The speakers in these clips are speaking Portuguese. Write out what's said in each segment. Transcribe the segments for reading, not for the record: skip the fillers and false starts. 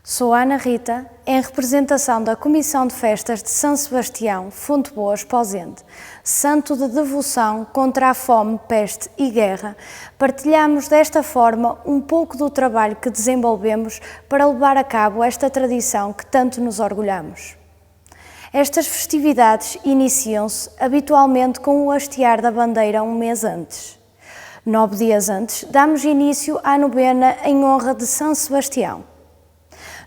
Sou Ana Rita, em representação da Comissão de Festas de São Sebastião, Fonte Boa Esposende, santo de devoção contra a fome, peste e guerra. Partilhamos desta forma um pouco do trabalho que desenvolvemos para levar a cabo esta tradição que tanto nos orgulhamos. Estas festividades iniciam-se habitualmente com o hastear da bandeira um mês antes. 9 dias antes, damos início à novena em honra de São Sebastião.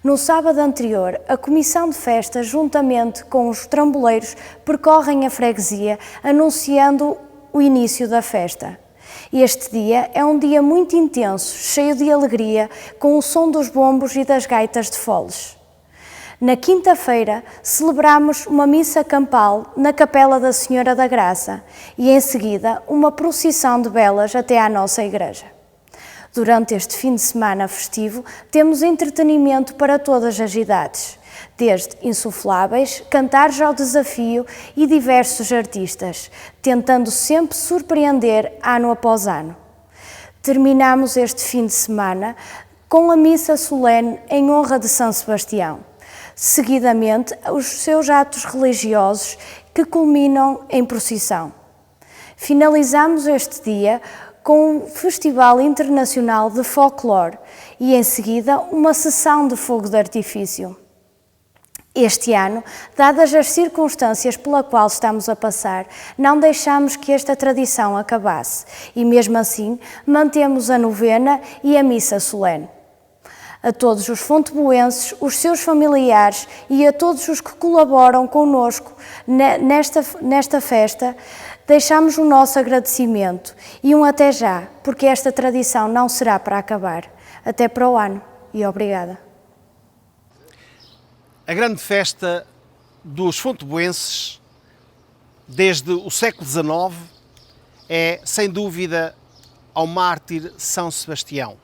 No sábado anterior, a Comissão de Festas, juntamente com os tramboleiros, percorrem a freguesia, anunciando o início da festa. Este dia é um dia muito intenso, cheio de alegria, com o som dos bombos e das gaitas de foles. Na quinta-feira, celebramos uma missa campal na Capela da Senhora da Graça e, em seguida, uma procissão de velas até à nossa igreja. Durante este fim de semana festivo, temos entretenimento para todas as idades, desde insufláveis, cantares ao desafio e diversos artistas, tentando sempre surpreender ano após ano. Terminamos este fim de semana com a missa solene em honra de São Sebastião. Seguidamente, os seus atos religiosos que culminam em procissão. Finalizamos este dia com um Festival Internacional de Folclore e, em seguida, uma sessão de fogo de artifício. Este ano, dadas as circunstâncias pela qual estamos a passar, não deixamos que esta tradição acabasse e, mesmo assim, mantemos a novena e a missa solene. A todos os fonteboenses, os seus familiares e a todos os que colaboram connosco nesta festa, deixamos o nosso agradecimento e um até já, porque esta tradição não será para acabar. Até para o ano e obrigada. A grande festa dos fonteboenses, desde o século XIX, é, sem dúvida, ao mártir São Sebastião.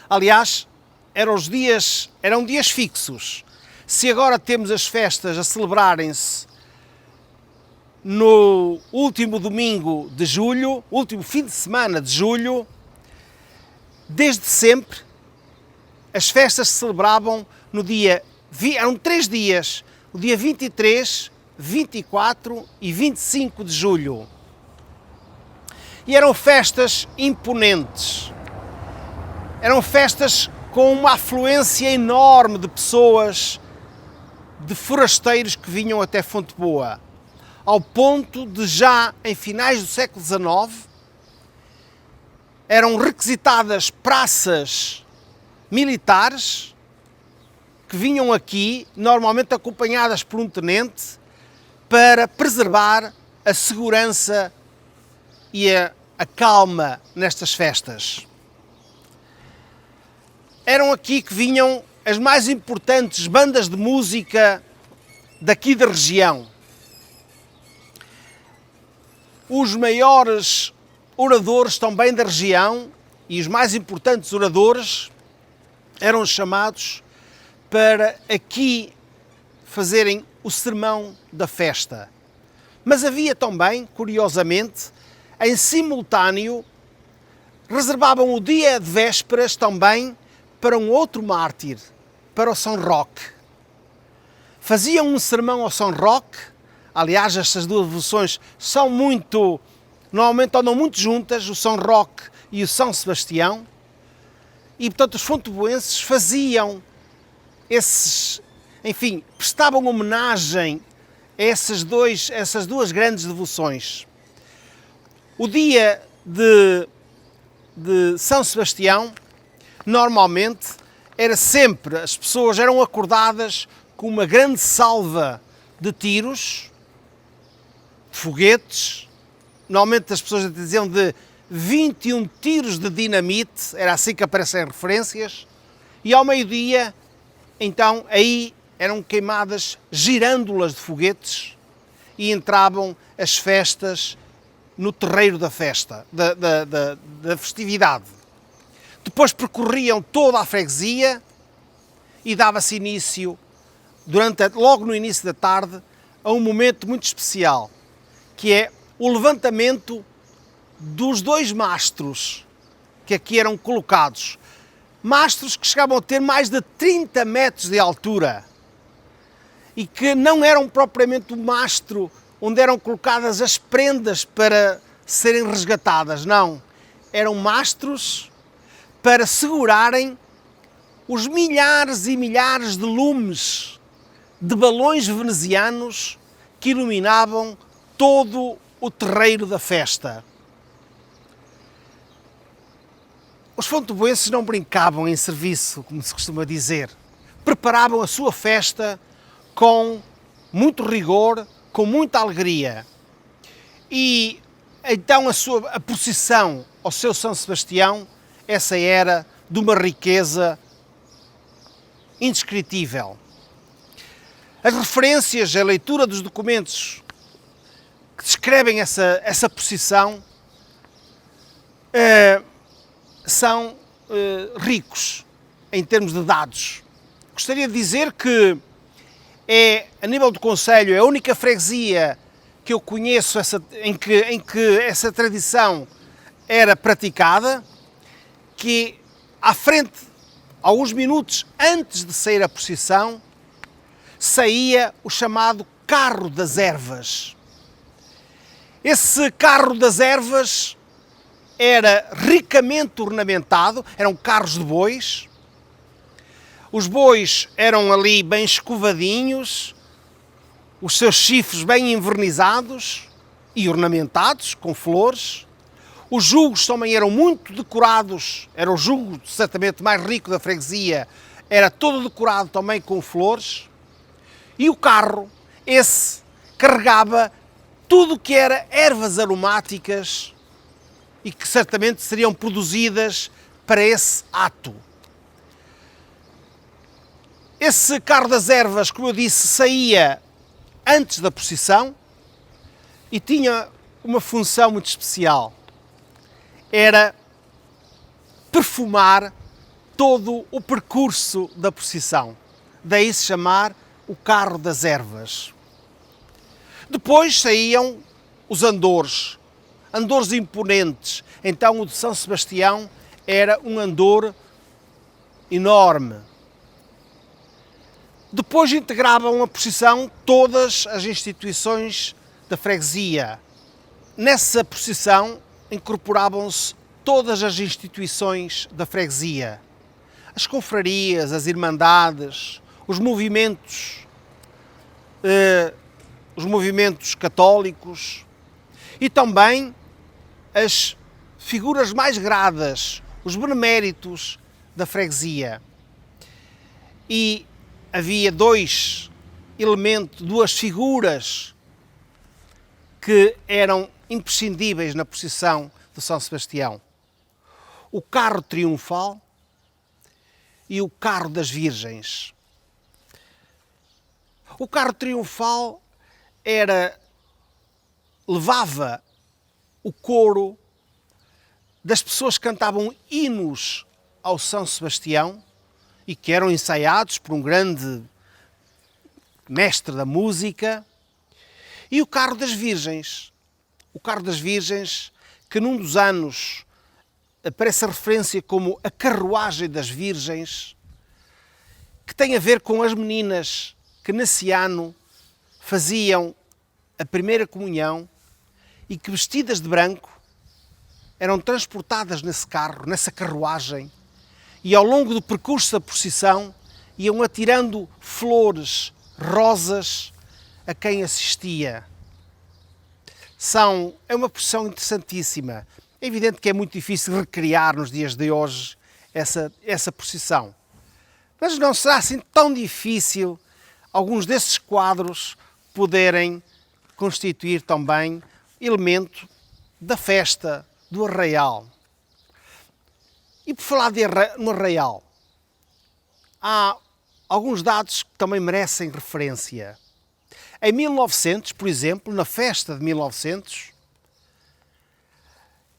Aliás, eram dias fixos. Se agora temos as festas a celebrarem-se no último domingo de julho, último fim de semana de julho, desde sempre as festas se celebravam no dia, eram 3 dias, o dia 23, 24 e 25 de julho. E eram festas imponentes. Eram festas com uma afluência enorme de pessoas, de forasteiros que vinham até Fonte Boa, ao ponto de já em finais do século XIX eram requisitadas praças militares que vinham aqui, normalmente acompanhadas por um tenente, para preservar a segurança e a calma nestas festas. Eram aqui que vinham as mais importantes bandas de música daqui da região. Os maiores oradores também da região e os mais importantes oradores eram chamados para aqui fazerem o sermão da festa. Mas havia também, curiosamente, em simultâneo, reservavam o dia de vésperas também para um outro mártir, para o São Roque. Faziam um sermão ao São Roque. Aliás, estas duas devoções normalmente andam muito juntas, o São Roque e o São Sebastião, e portanto os fonteboenses faziam prestavam homenagem a essas duas grandes devoções. O dia de São Sebastião, normalmente, as pessoas eram acordadas com uma grande salva de tiros, de foguetes. Normalmente as pessoas diziam de 21 tiros de dinamite, era assim que aparecem referências, e ao meio-dia, então, aí eram queimadas girândolas de foguetes e entravam as festas no terreiro da festa, da festividade. Depois percorriam toda a freguesia e dava-se início, logo no início da tarde, a um momento muito especial, que é o levantamento dos 2 mastros que aqui eram colocados. mastros que chegavam a ter mais de 30 metros de altura e que não eram propriamente o mastro onde eram colocadas as prendas para serem resgatadas, não. Eram mastros para segurarem os milhares e milhares de lumes de balões venezianos que iluminavam todo o terreiro da festa. Os fonteboenses não brincavam em serviço, como se costuma dizer. Preparavam a sua festa com muito rigor, com muita alegria. E então a procissão ao seu São Sebastião, essa era de uma riqueza indescritível. As referências, a leitura dos documentos que descrevem essa procissão são ricos em termos de dados. Gostaria de dizer que a nível do concelho, é a única freguesia que eu conheço em que essa tradição era praticada, que à frente, alguns minutos antes de sair a procissão, saía o chamado carro das ervas. Esse carro das ervas era ricamente ornamentado, eram carros de bois. Os bois eram ali bem escovadinhos, os seus chifres bem envernizados e ornamentados com flores. Os jugos também eram muito decorados, era o jugo certamente mais rico da freguesia, era todo decorado também com flores. E o carro, esse, carregava tudo o que era ervas aromáticas e que certamente seriam produzidas para esse ato. Esse carro das ervas, como eu disse, saía antes da procissão e tinha uma função muito especial. Era perfumar todo o percurso da procissão. Daí se chamar o carro das ervas. Depois saíam os andores imponentes. Então o de São Sebastião era um andor enorme. Depois integravam a procissão todas as instituições da freguesia. Nessa procissão incorporavam-se todas as instituições da freguesia. As confrarias, as irmandades, os movimentos católicos e também as figuras mais gradas, os beneméritos da freguesia. E havia duas figuras que eram imprescindíveis na procissão de São Sebastião. O carro triunfal e o carro das Virgens. O carro triunfal levava o coro das pessoas que cantavam hinos ao São Sebastião e que eram ensaiados por um grande mestre da música, e o carro das Virgens. O carro das Virgens, que num dos anos aparece a referência como a carruagem das Virgens, que tem a ver com as meninas que nesse ano faziam a primeira comunhão e que, vestidas de branco, eram transportadas nesse carro, nessa carruagem, e ao longo do percurso da procissão iam atirando flores, rosas a quem assistia. É uma procissão interessantíssima. É evidente que é muito difícil recriar nos dias de hoje essa procissão. Mas não será assim tão difícil alguns desses quadros poderem constituir também elemento da festa, do arraial. E por falar no arraial, há alguns dados que também merecem referência. Em 1900, por exemplo, na festa de 1900,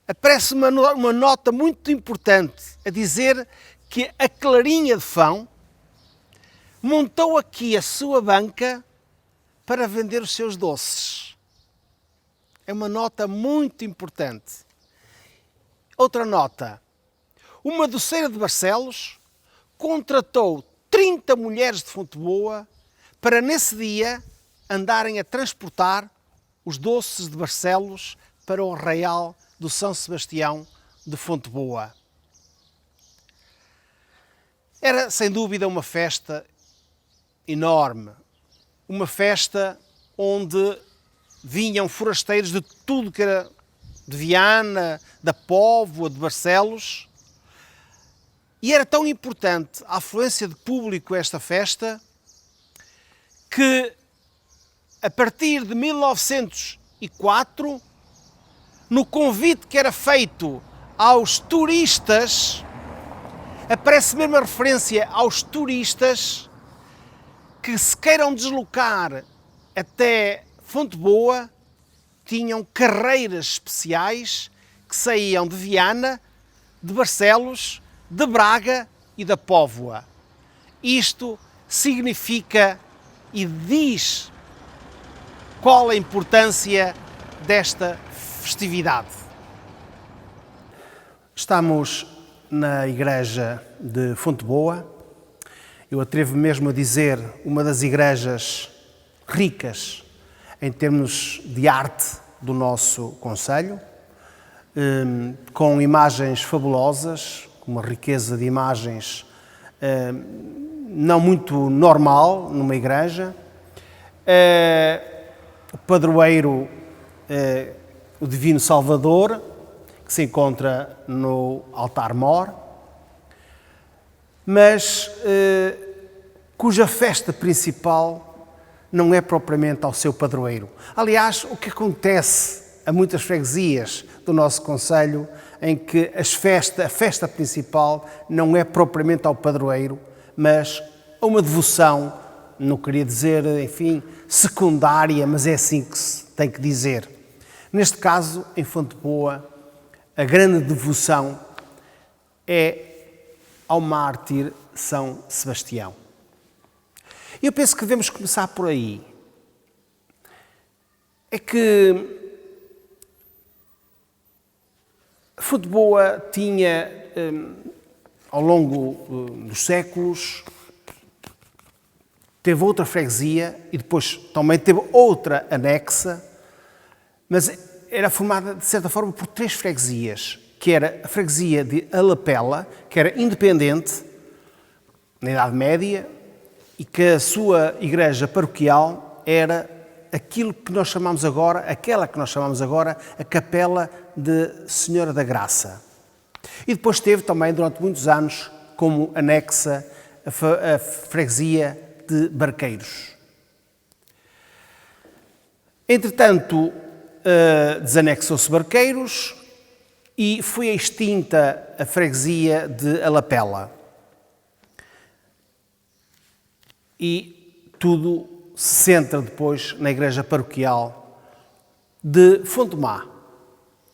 aparece uma nota muito importante a dizer que a Clarinha de Fão montou aqui a sua banca para vender os seus doces. É uma nota muito importante. Outra nota. uma doceira de Barcelos contratou 30 mulheres de Fonteboa para, nesse dia, andarem a transportar os doces de Barcelos para o arraial do São Sebastião de Fonteboa. Era, sem dúvida, uma festa enorme, uma festa onde vinham forasteiros de tudo que era de Viana, da Póvoa, de Barcelos, e era tão importante a afluência de público a esta festa que, a partir de 1904, no convite que era feito aos turistas, aparece mesmo a referência aos turistas que se queiram deslocar até Fonteboa, tinham carreiras especiais que saíam de Viana, de Barcelos, de Braga e da Póvoa. Isto significa e diz qual a importância desta festividade. Estamos na igreja de Fonteboa. Eu atrevo mesmo a dizer uma das igrejas ricas em termos de arte do nosso concelho, com imagens fabulosas, com uma riqueza de imagens não muito normal numa igreja. O padroeiro, o Divino Salvador, que se encontra no altar-mor, mas cuja festa principal não é propriamente ao seu padroeiro. Aliás, o que acontece a muitas freguesias do nosso concelho, em que a festa principal não é propriamente ao padroeiro, mas a uma devoção, não queria dizer, enfim, secundária, mas é assim que se tem que dizer. Neste caso, em Fonteboa, a grande devoção é ao mártir São Sebastião. Eu penso que devemos começar por aí. É que Fonteboa tinha, ao longo dos séculos, teve outra freguesia e depois também teve outra anexa, mas era formada, de certa forma, por 3 freguesias, que era a freguesia de Alapela, que era independente, na Idade Média, e que a sua igreja paroquial era aquela que nós chamamos agora a Capela de Senhora da Graça. E depois teve também, durante muitos anos, como anexa a freguesia de Barqueiros. Entretanto, desanexou-se Barqueiros e foi extinta a freguesia de Alapela. E tudo se centra depois na igreja paroquial de Fontemá.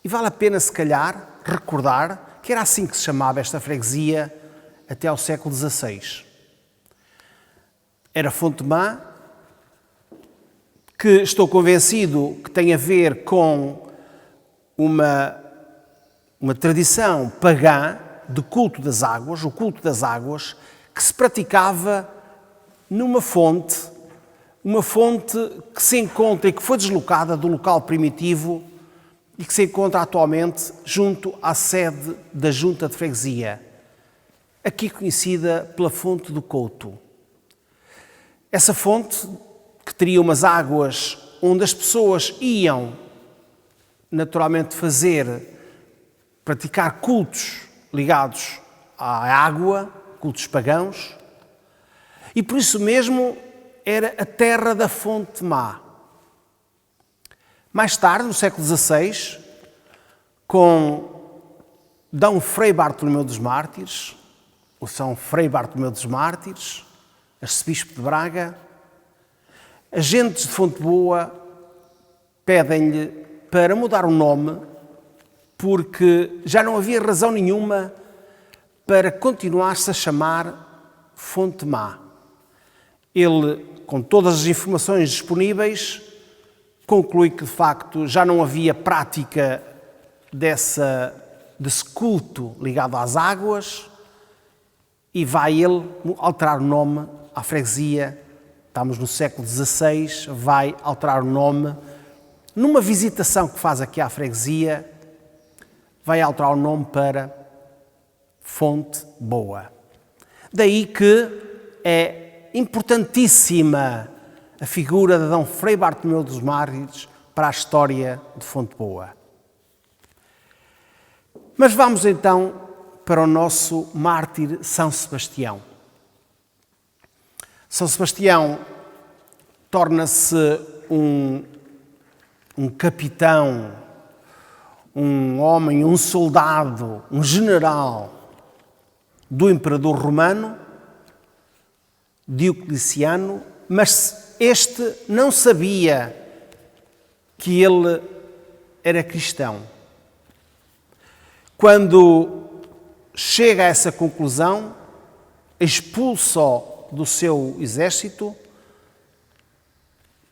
E vale a pena, se calhar, recordar que era assim que se chamava esta freguesia até ao século XVI. Era Fontemá, que estou convencido que tem a ver com uma tradição pagã de culto das águas, o culto das águas, que se praticava numa fonte, uma fonte que se encontra e que foi deslocada do local primitivo e que se encontra atualmente junto à sede da Junta de Freguesia, aqui conhecida pela Fonte do Couto. Essa fonte, que teria umas águas onde as pessoas iam naturalmente praticar cultos ligados à água, cultos pagãos, e por isso mesmo era a terra da Fonte Má. Mais tarde, no século XVI, com D. Frei Bartolomeu dos Mártires, o São Frei Bartolomeu dos Mártires, arcebispo de Braga, agentes de Fonteboa pedem-lhe para mudar o nome, porque já não havia razão nenhuma para continuar-se a chamar Fontemá. Ele, com todas as informações disponíveis, conclui que, de facto, já não havia prática desse culto ligado às águas, e vai ele alterar o nome à freguesia. Estamos no século XVI, vai alterar o nome. Numa visitação que faz aqui à freguesia, vai alterar o nome para Fonte Boa. Daí que é importantíssima a figura de D. Frei Bartolomeu dos Mártires para a história de Fonte Boa. Mas vamos então para o nosso mártir São Sebastião. São Sebastião torna-se um capitão, um homem, um soldado, um general do imperador romano, Diocleciano, mas este não sabia que ele era cristão. Quando chega a essa conclusão, expulsa-o do seu exército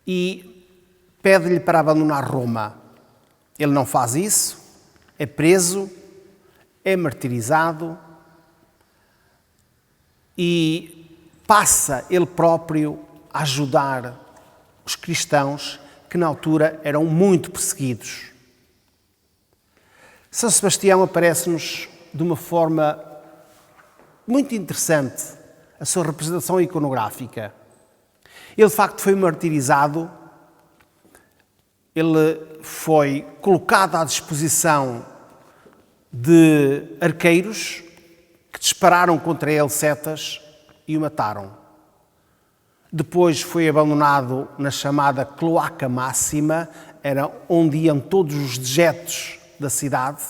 e pede-lhe para abandonar Roma. Ele não faz isso, é preso, é martirizado e passa ele próprio a ajudar os cristãos que na altura eram muito perseguidos. São Sebastião aparece-nos de uma forma muito interessante, a sua representação iconográfica. Ele, de facto, foi martirizado, ele foi colocado à disposição de arqueiros que dispararam contra ele setas e o mataram. Depois foi abandonado na chamada Cloaca Máxima, era onde iam todos os dejetos da cidade,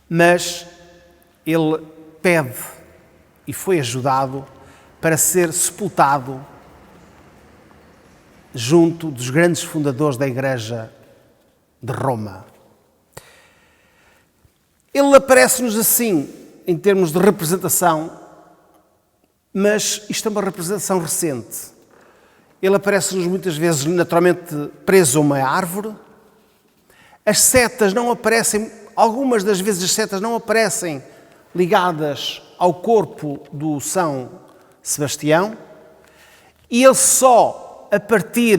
mas ele pede e foi ajudado para ser sepultado junto dos grandes fundadores da Igreja de Roma. Ele aparece-nos assim, em termos de representação, mas isto é uma representação recente. Ele aparece-nos muitas vezes, naturalmente, preso a uma árvore. As setas não aparecem, algumas das vezes as setas não aparecem ligadas ao corpo do São Sebastião, e ele só a partir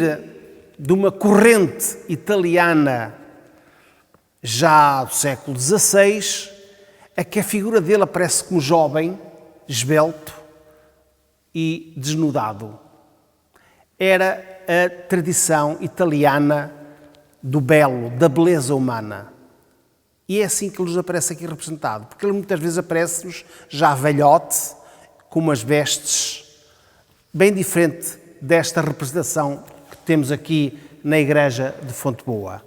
de uma corrente italiana já do século XVI, é que a figura dele aparece como jovem, esbelto e desnudado. Era a tradição italiana do belo, da beleza humana. E é assim que ele nos aparece aqui representado, porque ele muitas vezes aparece-nos já velhote, com umas vestes bem diferente desta representação que temos aqui na Igreja de Fonte Boa.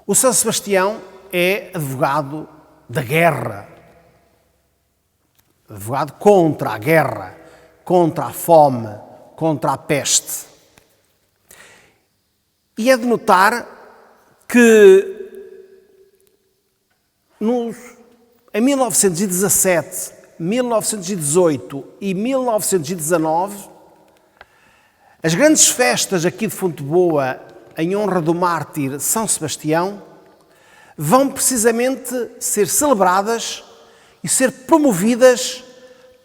O São Sebastião é advogado da guerra, advogado contra a guerra, contra a fome, contra a peste. E é de notar que em 1917, 1918 e 1919, as grandes festas aqui de Fonte Boa, em honra do mártir São Sebastião, vão precisamente ser celebradas e ser promovidas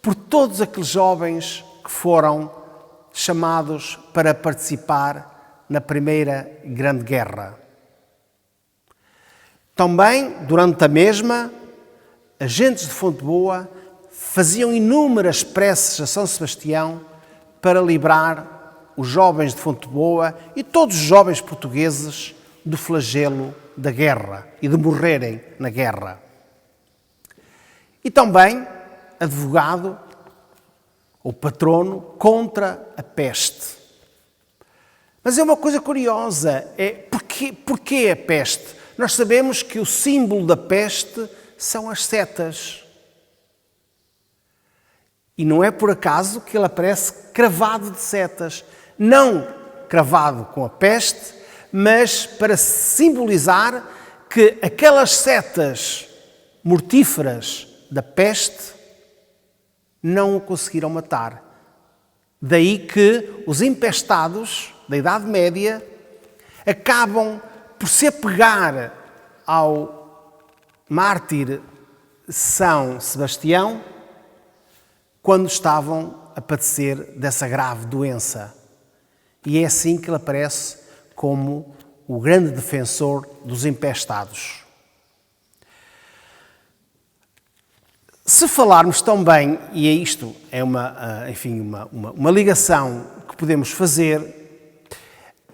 por todos aqueles jovens que foram chamados para participar na Primeira Grande Guerra. Também, durante a mesma, agentes de Fonte Boa faziam inúmeras preces a São Sebastião para livrar os jovens de Fonte Boa e todos os jovens portugueses do flagelo da guerra e de morrerem na guerra. E também advogado ou patrono contra a peste. Mas é uma coisa curiosa, porquê a peste? Nós sabemos que o símbolo da peste são as setas. E não é por acaso que ele aparece cravado de setas. Não cravado com a peste, mas para simbolizar que aquelas setas mortíferas da peste não o conseguiram matar. Daí que os empestados da Idade Média acabam por se apegar ao mártir São Sebastião quando estavam a padecer dessa grave doença. E é assim que ele aparece como o grande defensor dos empestados. Se falarmos também, e isto é uma ligação que podemos fazer,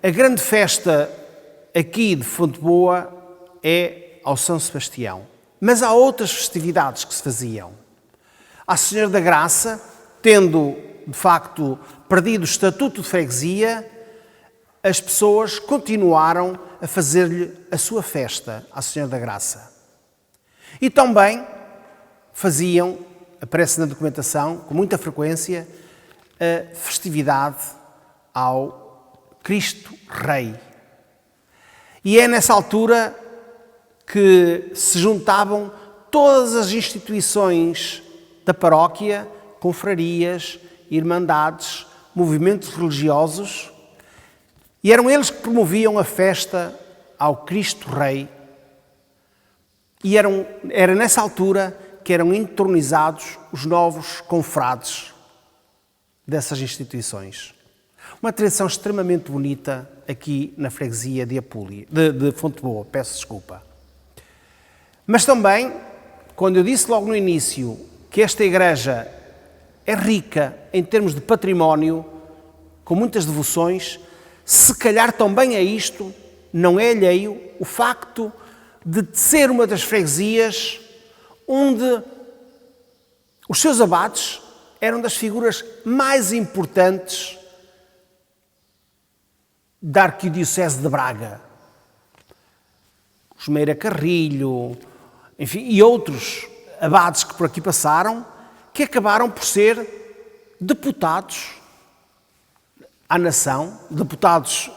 a grande festa aqui de Fonteboa é ao São Sebastião. Mas há outras festividades que se faziam. À Senhora da Graça, tendo de facto perdido o estatuto de freguesia, as pessoas continuaram a fazer-lhe a sua festa à Senhora da Graça. E também faziam, aparece na documentação, com muita frequência, a festividade ao Cristo Rei. E é nessa altura que se juntavam todas as instituições da paróquia, confrarias, irmandades, movimentos religiosos, e eram eles que promoviam a festa ao Cristo Rei. E era nessa altura que eram entronizados os novos confrades dessas instituições. Uma tradição extremamente bonita aqui na freguesia de Fonteboa, peço desculpa. Mas também, quando eu disse logo no início que esta igreja é rica em termos de património, com muitas devoções, se calhar também a isto não é alheio o facto de ser uma das freguesias onde os seus abades eram das figuras mais importantes da Arquidiocese de Braga. Os Meira Carrilho, enfim, e outros abades que por aqui passaram, que acabaram por ser deputados à nação, deputados,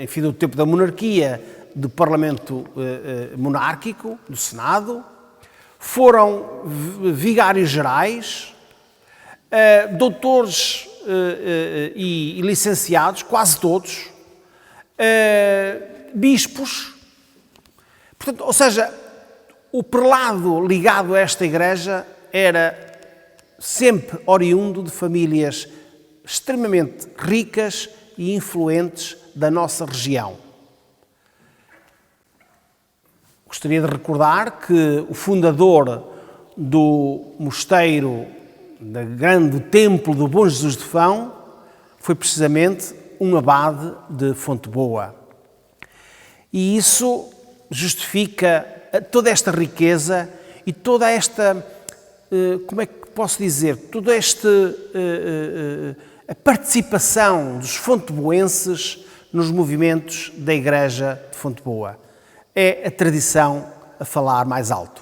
enfim, do tempo da monarquia, do Parlamento monárquico, do Senado, foram vigários gerais, doutores e licenciados, quase todos, bispos. Portanto, ou seja, o prelado ligado a esta igreja era sempre oriundo de famílias extremamente ricas e influentes da nossa região. Gostaria de recordar que o fundador do mosteiro, do grande templo do Bom Jesus de Fão, foi precisamente um abade de Fonteboa. E isso justifica toda esta riqueza e toda esta, como é que posso dizer, toda esta a participação dos fonteboenses nos movimentos da Igreja de Fonteboa. É a tradição a falar mais alto.